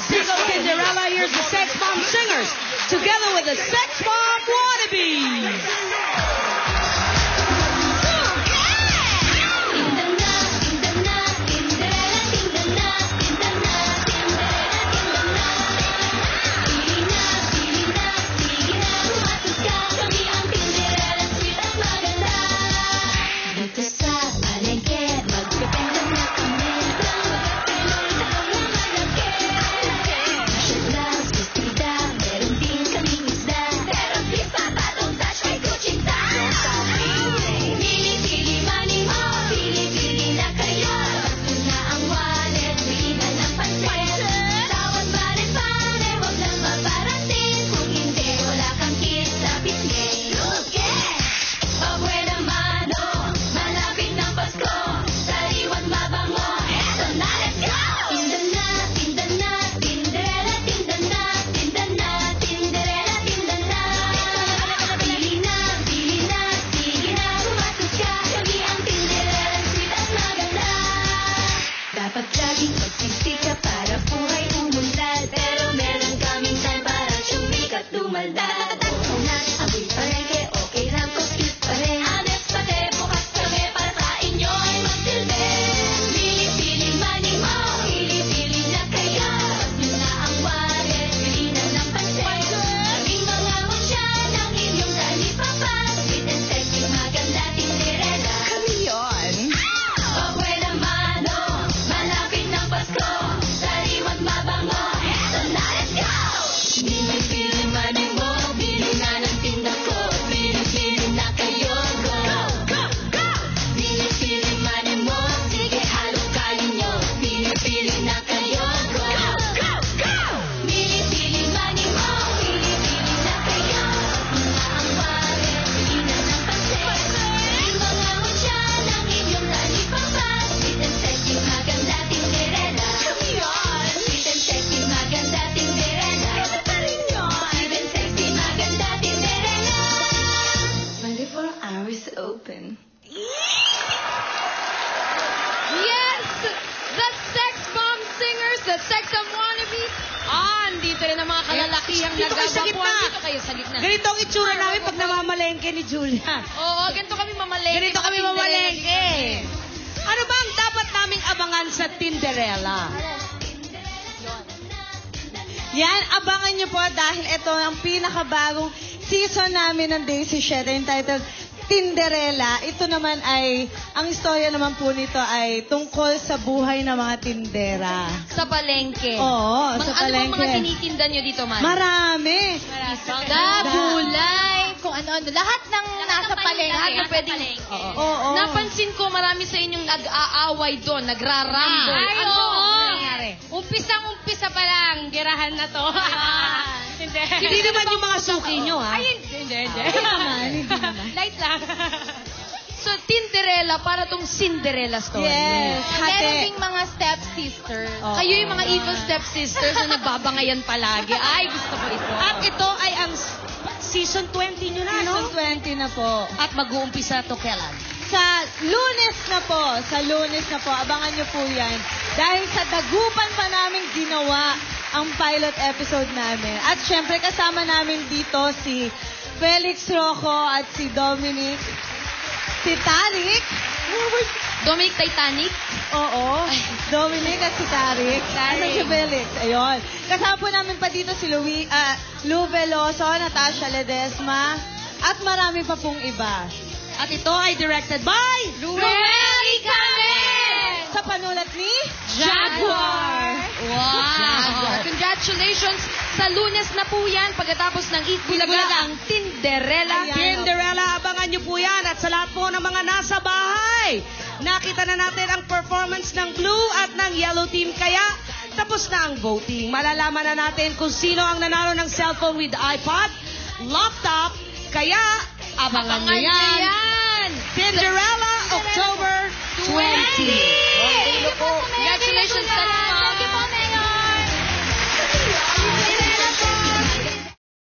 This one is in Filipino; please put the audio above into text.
Here goes Cinderella. Here's the Sex Bomb Singers, together with the Sex Bomb Wannabes. Open. Yes! The Sex Bomb Singers, the Sex Bomb Wannabes. Dito rin ang mga kalalakihang nagagapuan. Dito kayo sa gitna. Ganito ang itsura namin pag namamalengke ni Julia. Oo, ganito kami mamalengke. Ganito kami mamalengke. Ano ba ang dapat naming abangan sa Tinderella? Yan, abangan nyo po dahil ito ang pinakabagong season namin ng Daisy Shedder entitled Tinderella. Ito naman ay, ang istorya naman po nito ay tungkol sa buhay ng mga tindera. Sa palengke. Oo, sa palengke. Ano bang mga tinitinda nyo dito, man? Marami. Isda, gulay, kung ano-ano. Lahat ng nasa palengke. Lahat na pwedeng... Oo. Napansin ko marami sa inyong nag-aaway doon, nagrarambol. Ay, ano oo. nangyari? Umpisa pa lang, girahan na to. Hindi naman yung mga suki nyo, ha? Ay, hindi. Hindi naman. Light lang. So, Tinderella, para tong Cinderella story. Yes. Meron ding mga stepsisters. Kayo yung mga evil stepsisters na nagbabangayan palagi. Ay, gusto ko ito. At ito ay ang season 20 nyo na, no? Season 20 na po. At mag-uumpisa to kailan? Sa Lunes na po. Abangan nyo po yan. Dahil sa dagupan pa namin ginawa ang pilot episode namin. At syempre kasama namin dito si Felix Rocco at si Dominic. Si Tarik. Dominic Titanic? Oo. Dominic at si Tarik. Ano si Felix? Ayun. Kasama po namin pa dito si Lou Veloso, Natasha Ledesma, at marami pa pong iba. At ito ay directed by Rueli Candes! Sa panulat ni Jaguar. Wow! Congratulations! Sa Lunes na po yan, pagkatapos ng Bulaga, ang Tinderella. Tinderella, abangan nyo po yan. At sa lahat po ng mga nasa bahay, nakita na natin ang performance ng Blue at ng Yellow Team. Kaya, tapos na ang voting. Malalaman na natin kung sino ang nanalo ng cellphone with iPod, laptop. Kaya, abangan nyo yan. Tinderella, October 20.